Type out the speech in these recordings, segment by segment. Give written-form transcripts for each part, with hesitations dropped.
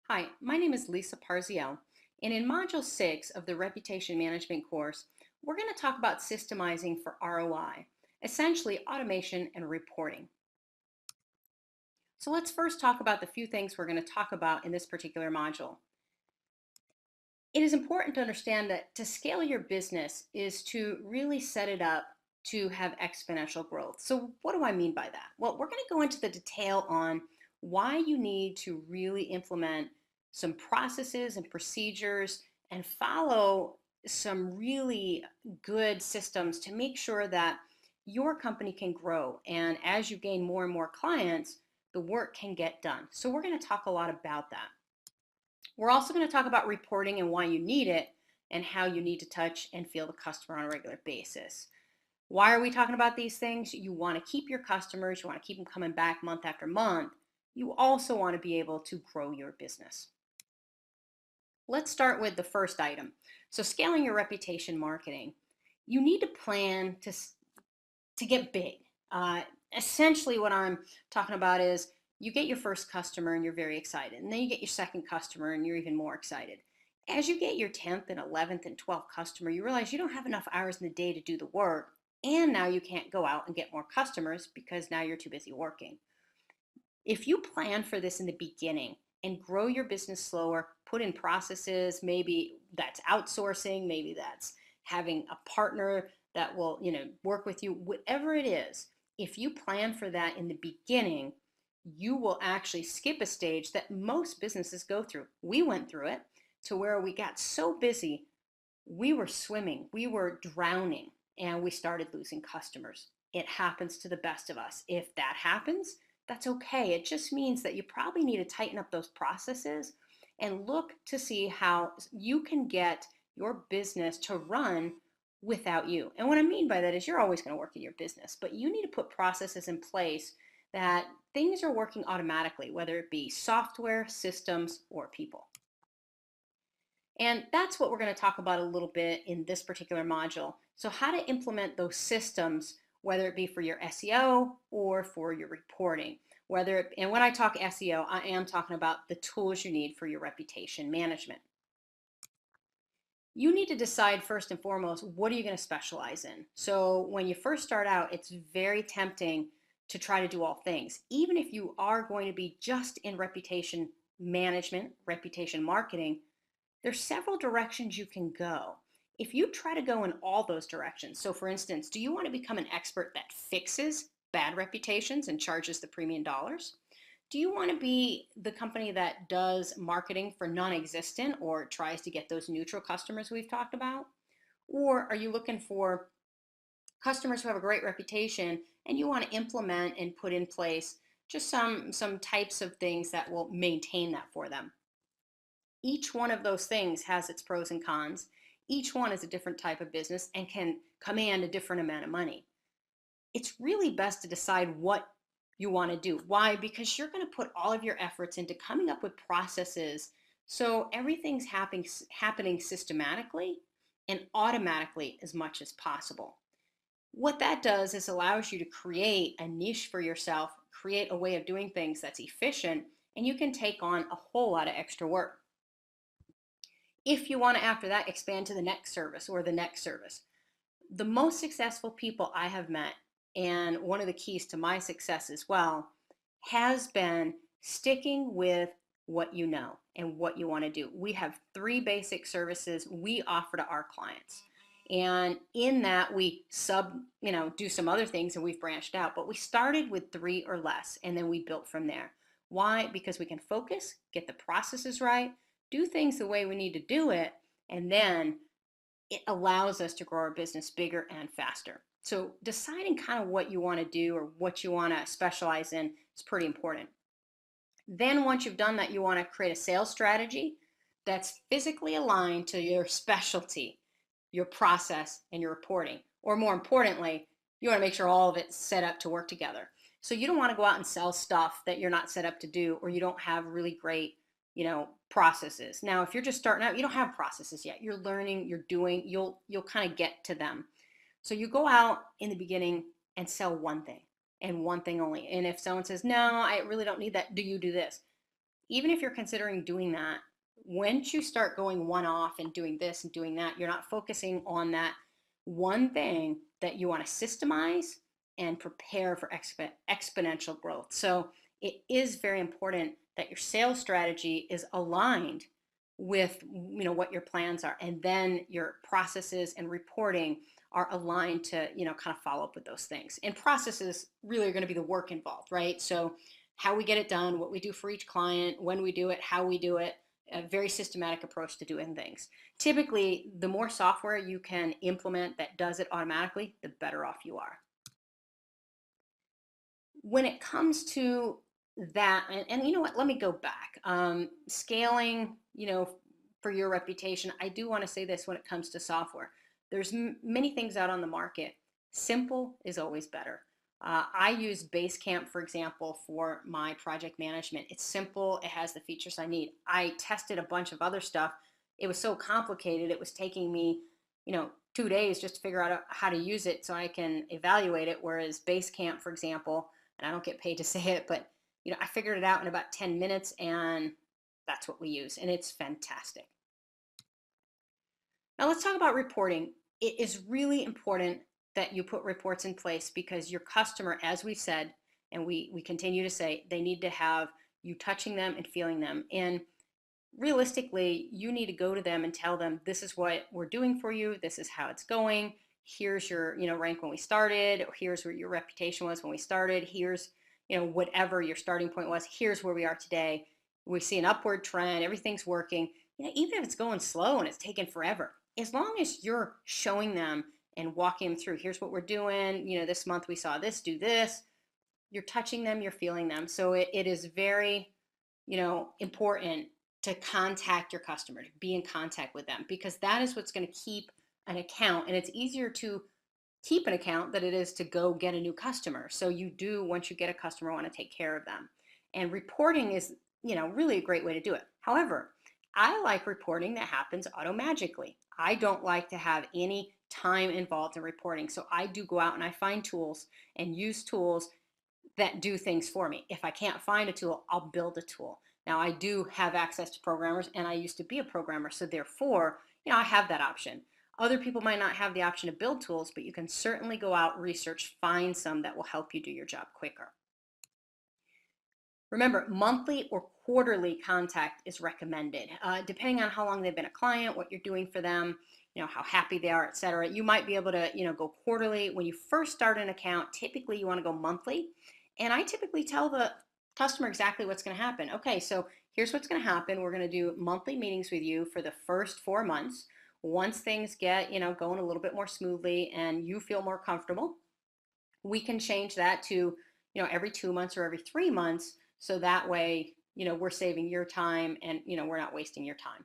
Hi, my name is Lisa Parziel, and in Module 6 of the Reputation Management course, we're going to talk about systemizing for ROI, essentially automation and reporting. So let's first talk about the few things we're going to talk about in this particular module. It is important to understand that to scale your business is to really set it up to have exponential growth. So what do I mean by that? Well, we're going to go into the detail on why you need to really implement some processes and procedures and follow some really good systems to make sure that your company can grow. And as you gain more and more clients, the work can get done. So we're going to talk a lot about that. We're also going to talk about reporting and why you need it and how you need to touch and feel the customer on a regular basis. Why are we talking about these things? You want to keep your customers, you want to keep them coming back month after month. You also want to be able to grow your business. Let's start with the first item. So scaling your reputation marketing. You need to plan to get big. Uh, Essentially, what I'm talking about is you get your first customer and you're very excited, and then you get your second customer and you're even more excited. As you get your 10th and 11th and 12th customer, you realize you don't have enough hours in the day to do the work, and now you can't go out and get more customers because now you're too busy working. If you plan for this in the beginning and grow your business slower, put in processes, maybe that's outsourcing, maybe that's having a partner that will, work with you, whatever it is, if you plan for that in the beginning, you will actually skip a stage that most businesses go through. We went through it to where we got so busy, we were swimming, we were drowning, and we started losing customers. It happens to the best of us. If that happens, that's okay. It just means that you probably need to tighten up those processes and look to see how you can get your business to run without you. And what I mean by that is you're always going to work in your business, but you need to put processes in place that things are working automatically, whether it be software, systems, or people. And that's what we're going to talk about a little bit in this particular module. So how to implement those systems, whether it be for your SEO or for your reporting. And when I talk SEO, I am talking about the tools you need for your reputation management. You need to decide first and foremost, what are you going to specialize in? So when you first start out, it's very tempting to try to do all things. Even if you are going to be just in reputation management, reputation marketing, there's several directions you can go. If you try to go in all those directions, so for instance, do you want to become an expert that fixes bad reputations and charges the premium dollars? Do you want to be the company that does marketing for non-existent or tries to get those neutral customers we've talked about? Or are you looking for customers who have a great reputation and you want to implement and put in place just some types of things that will maintain that for them? Each one of those things has its pros and cons. Each one is a different type of business and can command a different amount of money. It's really best to decide what you want to do. Why? Because you're going to put all of your efforts into coming up with processes so everything's happening systematically and automatically as much as possible. What that does is allows you to create a niche for yourself, create a way of doing things that's efficient, and you can take on a whole lot of extra work. If you want to, after that, expand to the next service or the next service. The most successful people I have met, and one of the keys to my success as well, has been sticking with what you know and what you want to do. We have three basic services we offer to our clients. And in that do some other things and we've branched out, but we started with three or less and then we built from there. Why? Because we can focus, get the processes right, do things the way we need to do it, and then it allows us to grow our business bigger and faster. So deciding kind of what you want to do or what you want to specialize in is pretty important. Then once you've done that, you want to create a sales strategy that's physically aligned to your specialty, your process, and your reporting. Or more importantly, you want to make sure all of it's set up to work together. So you don't want to go out and sell stuff that you're not set up to do or you don't have really great processes. Now, if you're just starting out, you don't have processes yet. You're learning, you're doing, you'll kind of get to them. So you go out in the beginning and sell one thing and one thing only. And if someone says, no, I really don't need that, do you do this? even if you're considering doing that, once you start going one off and doing this and doing that, you're not focusing on that one thing that you want to systemize and prepare for exponential growth. So it is very important that your sales strategy is aligned with what your plans are, and then your processes and reporting are aligned to kind of follow up with those things. And processes really are going to be the work involved, right? So how we get it done, what we do for each client, when we do it, how we do it, a very systematic approach to doing things. Typically, the more software you can implement that does it automatically, the better off you are. When it comes to that, and you know what, let me go back. Scaling, for your reputation, I do want to say this when it comes to software. There's many things out on the market. Simple is always better. I use Basecamp, for example, for my project management. It's simple. It has the features I need. I tested a bunch of other stuff. It was so complicated. It was taking me, 2 days just to figure out how to use it so I can evaluate it. Whereas Basecamp, for example, and I don't get paid to say it, but I figured it out in about 10 minutes, and that's what we use, and it's fantastic. Now let's talk about reporting. It is really important that you put reports in place because your customer, as we said, and we continue to say, they need to have you touching them and feeling them. And realistically, you need to go to them and tell them, this is what we're doing for you. This is how it's going. Here's your, rank when we started. Or here's where your reputation was when we started. Here's, whatever your starting point was. Here's where we are today. We see an upward trend. Everything's working. Even if it's going slow and it's taking forever, as long as you're showing them and walking them through, here's what we're doing. This month we saw this, do this. You're touching them, you're feeling them. So it is very, important to contact your customer, to be in contact with them, because that is what's going to keep an account. And it's easier to keep an account than it is to go get a new customer. So you do, once you get a customer, want to take care of them. And reporting is, really a great way to do it. However, I like reporting that happens automagically. I don't like to have any time involved in reporting. So I do go out and I find tools and use tools that do things for me. If I can't find a tool, I'll build a tool. Now I do have access to programmers, and I used to be a programmer, so therefore, I have that option. Other people might not have the option to build tools, but you can certainly go out, research, find some that will help you do your job quicker. Remember, monthly or quarterly contact is recommended, depending on how long they've been a client, what you're doing for them, how happy they are, etc. You might be able to, go quarterly. When you first start an account, typically you want to go monthly. And I typically tell the customer exactly what's going to happen. Okay, so here's what's going to happen. We're going to do monthly meetings with you for the first 4 months. Once things get, going a little bit more smoothly and you feel more comfortable, we can change that to, every 2 months or every 3 months. So that way, we're saving your time and, we're not wasting your time.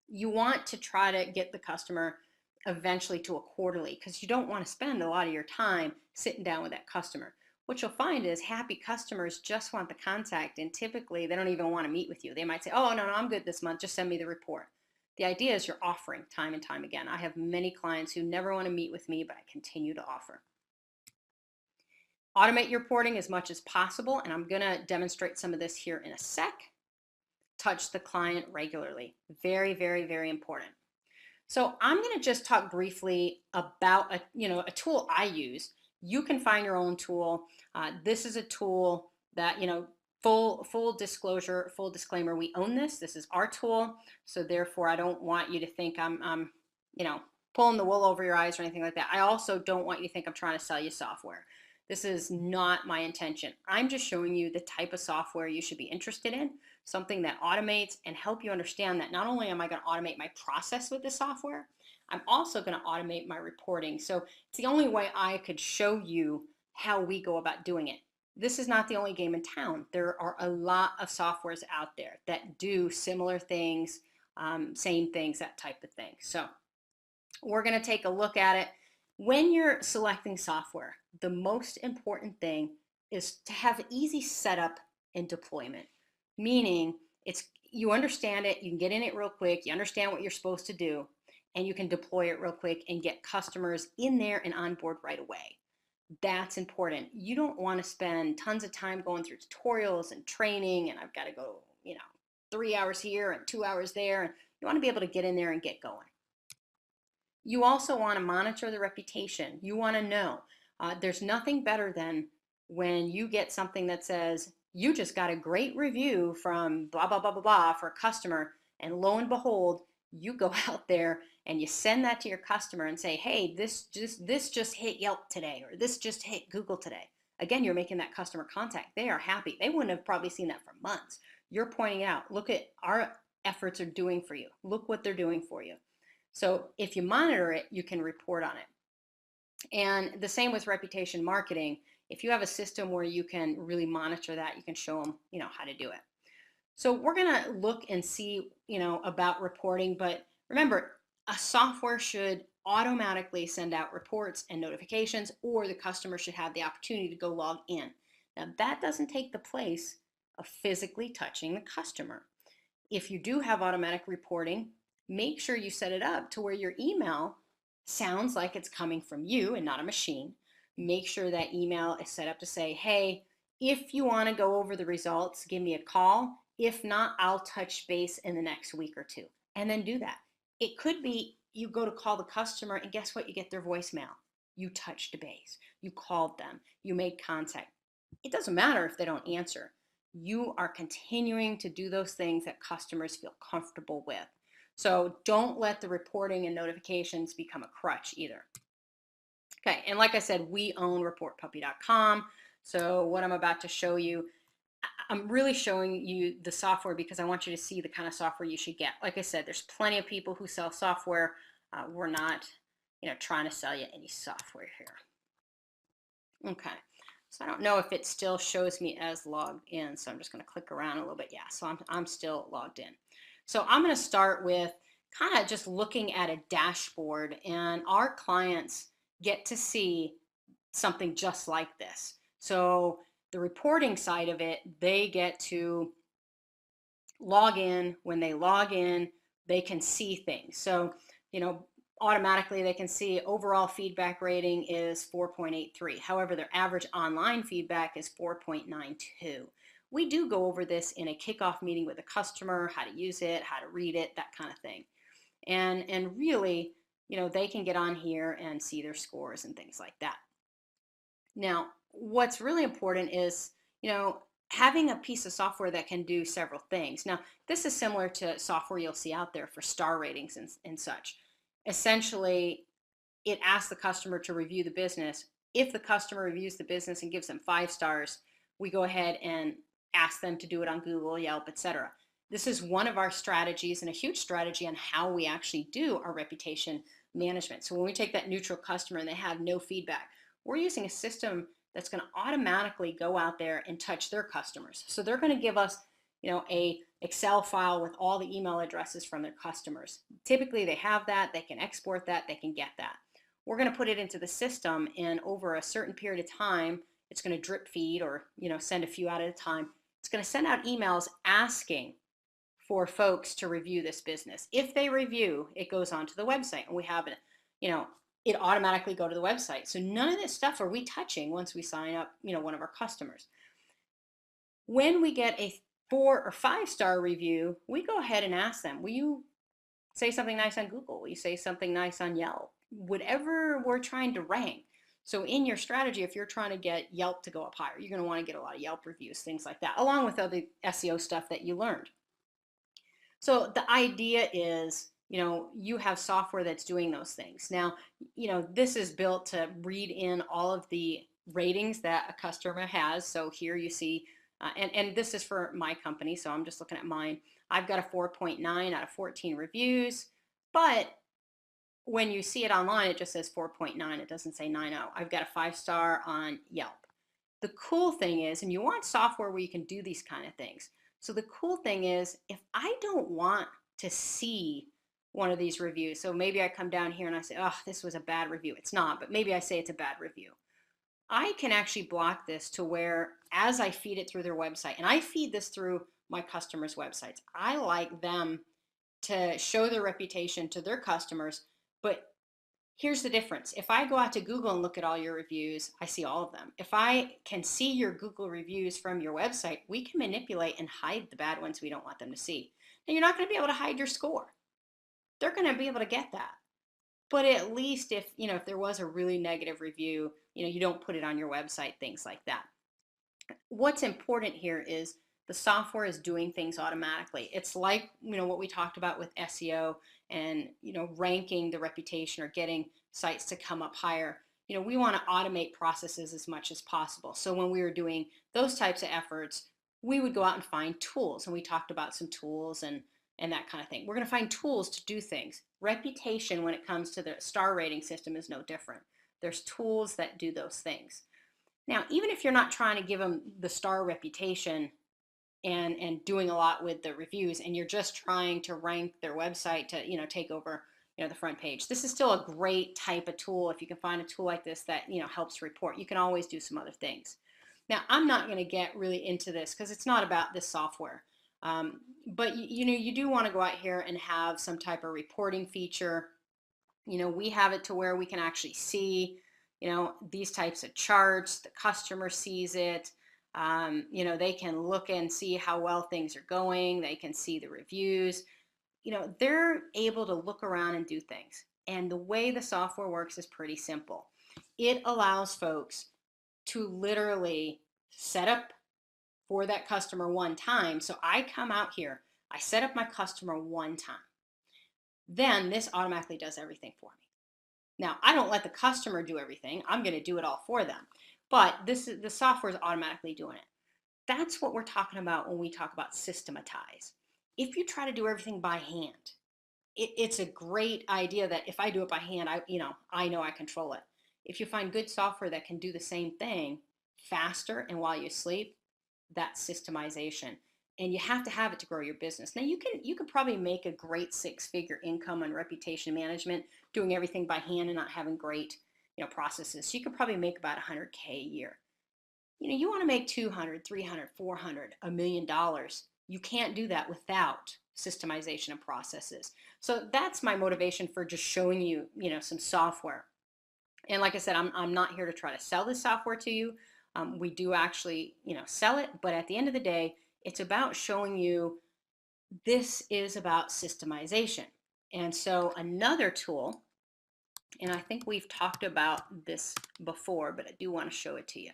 You want to try to get the customer eventually to a quarterly, because you don't want to spend a lot of your time sitting down with that customer. What you'll find is happy customers just want the contact, and typically they don't even want to meet with you. They might say, oh, no, I'm good this month. Just send me the report. The idea is you're offering time and time again. I have many clients who never want to meet with me, but I continue to offer. Automate your reporting as much as possible, and I'm going to demonstrate some of this here in a sec. Touch the client regularly. Very, very, very important. So I'm going to just talk briefly about a tool I use. You can find your own tool. This is a tool that, full disclosure, full disclaimer, we own this. This is our tool. So therefore, I don't want you to think I'm pulling the wool over your eyes or anything like that. I also don't want you to think I'm trying to sell you software. This is not my intention. I'm just showing you the type of software you should be interested in, something that automates and help you understand that not only am I going to automate my process with the software, I'm also going to automate my reporting. So it's the only way I could show you how we go about doing it. This is not the only game in town. There are a lot of softwares out there that do similar things, same things, that type of thing. So we're going to take a look at it. When you're selecting software, the most important thing is to have easy setup and deployment, meaning you understand it, you can get in it real quick, you understand what you're supposed to do, and you can deploy it real quick and get customers in there and on board right away. That's important. You don't want to spend tons of time going through tutorials and training, and I've got to go 3 hours here and 2 hours there. And you want to be able to get in there and get going. You also want to monitor the reputation. You want to know. There's nothing better than when you get something that says, you just got a great review from blah, blah, blah, blah, blah for a customer. And lo and behold, you go out there and you send that to your customer and say, hey, this just hit Yelp today, or this just hit Google today. Again, you're making that customer contact. They are happy. They wouldn't have probably seen that for months. You're pointing out, look at our efforts are doing for you. Look what they're doing for you. So if you monitor it, you can report on it. And the same with reputation marketing. If you have a system where you can really monitor that, you can show them, how to do it. So we're going to look and see, about reporting, but remember, a software should automatically send out reports and notifications, or the customer should have the opportunity to go log in. Now, that doesn't take the place of physically touching the customer. If you do have automatic reporting, make sure you set it up to where your email sounds like it's coming from you and not a machine. Make sure that email is set up to say, hey, if you want to go over the results, give me a call. If not, I'll touch base in the next week or two. And then do that. It could be you go to call the customer and guess what? You get their voicemail. You touched base. You called them. You made contact. It doesn't matter if they don't answer. You are continuing to do those things that customers feel comfortable with. So don't let the reporting and notifications become a crutch either. Okay, and like I said, we own reportpuppy.com. So what I'm about to show you, I'm really showing you the software because I want you to see the kind of software you should get. Like I said, there's plenty of people who sell software. We're not, trying to sell you any software here. Okay, so I don't know if it still shows me as logged in. So I'm just going to click around a little bit. Yeah, so I'm still logged in. So I'm going to start with kind of just looking at a dashboard, and our clients get to see something just like this. So the reporting side of it, they get to log in. When they log in, they can see things. So, automatically they can see overall feedback rating is 4.83. However, their average online feedback is 4.92. We do go over this in a kickoff meeting with a customer, how to use it, how to read it, that kind of thing. And really, they can get on here and see their scores and things like that. Now, what's really important is, having a piece of software that can do several things. Now, this is similar to software you'll see out there for star ratings and such. Essentially, it asks the customer to review the business. If the customer reviews the business and gives them 5 stars, we go ahead and ask them to do it on Google, Yelp, etc. This is one of our strategies, and a huge strategy on how we actually do our reputation management. So when we take that neutral customer and they have no feedback, we're using a system that's going to automatically go out there and touch their customers. So they're going to give us, a Excel file with all the email addresses from their customers. Typically they have that, they can export that, they can get that. We're going to put it into the system, and over a certain period of time, it's going to drip feed, or, send a few out at a time. It's going to send out emails asking for folks to review this business. If they review, it goes onto the website, and we have it, it automatically go to the website. So none of this stuff are we touching once we sign up, one of our customers. When we get a 4 or 5 star review, we go ahead and ask them, will you say something nice on Google? Will you say something nice on Yelp? Whatever we're trying to rank. So in your strategy, if you're trying to get Yelp to go up higher, you're going to want to get a lot of Yelp reviews, things like that, along with other SEO stuff that you learned. So the idea is, you have software that's doing those things. Now, this is built to read in all of the ratings that a customer has. So here you see, and this is for my company, so I'm just looking at mine. I've got a 4.9 out of 14 reviews, but when you see it online, it just says 4.9. It doesn't say 9.0. I've got a 5-star on Yelp. The cool thing is, and you want software where you can do these kind of things. So the cool thing is, if I don't want to see one of these reviews, so maybe I come down here and I say, oh, this was a bad review. It's not, but maybe I say it's a bad review. I can actually block this to where, as I feed it through their website, and I feed this through my customers' websites, I like them to show their reputation to their customers, but Here's the difference. If I go out to Google and look at all your reviews, I see all of them. If I can see your Google reviews from your website, we can manipulate and hide the bad ones we don't want them to see. Now, you're not going to be able to hide your score. They're going to be able to get that. But at least if there was a really negative review, you don't put it on your website, things like that. What's important here is the software is doing things automatically. It's like, what we talked about with SEO and, ranking the reputation or getting sites to come up higher. We want to automate processes as much as possible. So when we were doing those types of efforts, we would go out and find tools. And we talked about some tools and that kind of thing. We're going to find tools to do things. Reputation, when it comes to the star rating system, is no different. There's tools that do those things. Now, even if you're not trying to give them the star reputation and doing a lot with the reviews, and you're just trying to rank their website to, take over, the front page, this is still a great type of tool. If you can find a tool like this that, helps report, you can always do some other things. Now, I'm not going to get really into this because it's not about this software. But, you do want to go out here and have some type of reporting feature. We have it to where we can actually see these types of charts. The customer sees it. They can look and see how well things are going. They can see the reviews. They're able to look around and do things. And the way the software works is pretty simple. It allows folks to literally set up for that customer one time. So I come out here, I set up my customer one time. Then this automatically does everything for me. Now, I don't let the customer do everything. I'm going to do it all for them. But the software is automatically doing it. That's what we're talking about when we talk about systematize. If you try to do everything by hand, it's a great idea that if I do it by hand, I know I control it. If you find good software that can do the same thing faster and while you sleep, that's systemization. And you have to have it to grow your business. Now you can probably make a great six-figure income on reputation management doing everything by hand and not having great processes. So you could probably make about 100K a year. You want to make 200, 300, 400, $1 million. You can't do that without systemization of processes. So that's my motivation for just showing you, some software. And like I said, I'm not here to try to sell this software to you. We do actually, sell it, but at the end of the day, it's about showing you this is about systemization. And so another tool, and I think we've talked about this before, but I do want to show it to you.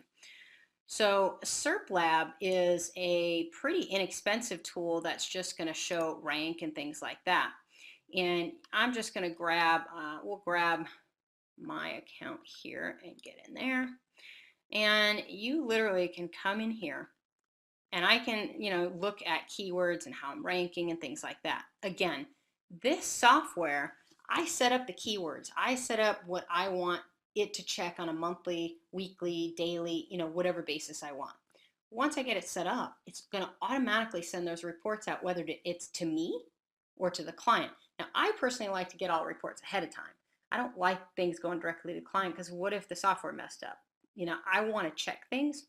So SERPLab is a pretty inexpensive tool that's just going to show rank and things like that. And I'm just going to we'll grab my account here and get in there. And you literally can come in here and I can, look at keywords and how I'm ranking and things like that. Again, this software, I set up the keywords. I set up what I want it to check on a monthly, weekly, daily, whatever basis I want. Once I get it set up, it's going to automatically send those reports out, whether it's to me or to the client. Now, I personally like to get all reports ahead of time. I don't like things going directly to the client because what if the software messed up? I want to check things,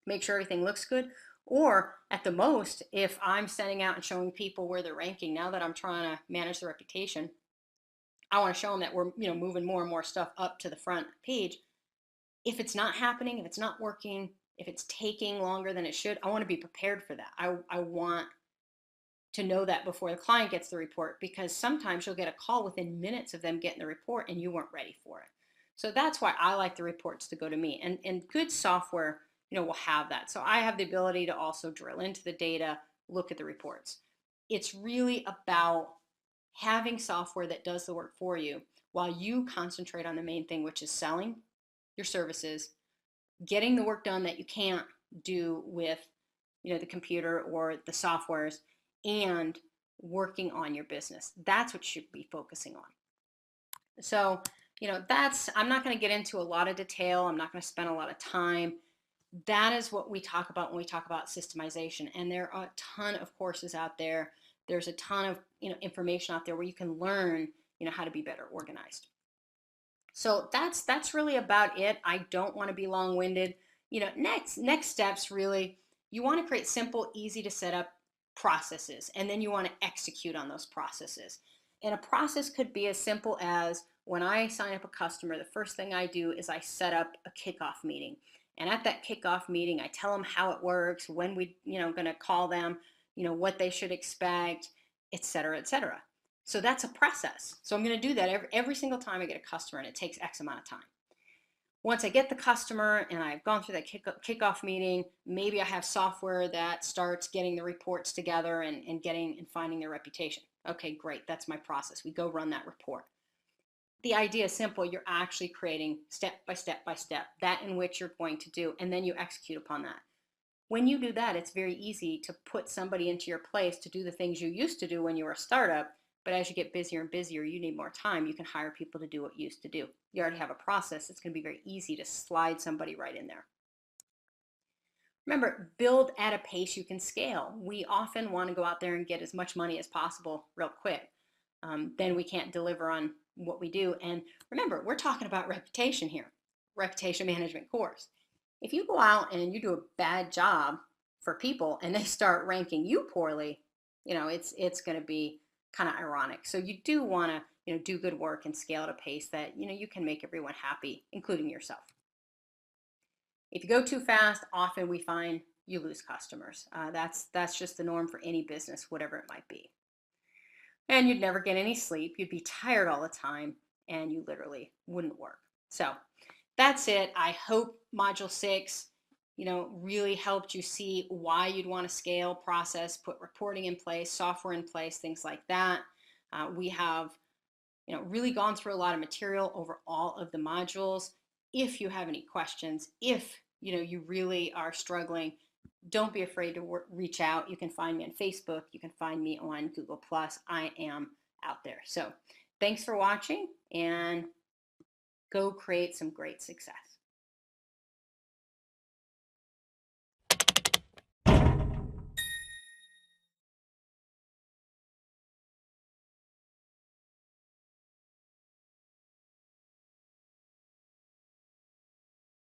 make sure everything looks good. Or at the most, if I'm sending out and showing people where they're ranking, now that I'm trying to manage the reputation, I want to show them that we're moving more and more stuff up to the front page. If it's not happening, if it's not working, if it's taking longer than it should, I want to be prepared for that. I want to know that before the client gets the report, because sometimes you'll get a call within minutes of them getting the report and you weren't ready for it. So that's why I like the reports to go to me. And good software will have that. So I have the ability to also drill into the data, look at the reports. It's really about having software that does the work for you while you concentrate on the main thing, which is selling your services, getting the work done that you can't do with the computer or the softwares, and working on your business. That's what you should be focusing on. So, I'm not going to get into a lot of detail. I'm not going to spend a lot of time. That is what we talk about when we talk about systemization. And there are a ton of courses out there. There's a ton of information out there where you can learn how to be better organized. So that's really about it. I don't want to be long-winded. Next steps, really, you want to create simple, easy to set up processes, and then you want to execute on those processes. And a process could be as simple as when I sign up a customer, the first thing I do is I set up a kickoff meeting. And at that kickoff meeting, I tell them how it works, when we, going to call them, what they should expect, et cetera, et cetera. So that's a process. So I'm going to do that every single time I get a customer, and it takes X amount of time. Once I get the customer and I've gone through that kickoff meeting, maybe I have software that starts getting the reports together and getting and finding their reputation. Okay, great. That's my process. We go run that report. The idea is simple. You're actually creating step by step by step that in which you're going to do, and then you execute upon that. When you do that, it's very easy to put somebody into your place to do the things you used to do when you were a startup. But as you get busier and busier, you need more time. You can hire people to do what you used to do. You already have a process. It's going to be very easy to slide somebody right in there. Remember, build at a pace you can scale. We often want to go out there and get as much money as possible real quick. Then we can't deliver on what we do. And remember, we're talking about reputation here, reputation management course. If you go out and you do a bad job for people and they start ranking you poorly, it's going to be kind of ironic. So you do want to, do good work and scale at a pace that, you can make everyone happy, including yourself. If you go too fast, often we find you lose customers. That's just the norm for any business, whatever it might be. And you'd never get any sleep. You'd be tired all the time, and you literally wouldn't work. So that's it. I hope Module 6, really helped you see why you'd want to scale, process, put reporting in place, software in place, things like that. We have, really gone through a lot of material over all of the modules. If you have any questions, if, you really are struggling, don't be afraid to reach out. You can find me on Facebook. You can find me on Google+. I am out there. So thanks for watching, and go create some great success.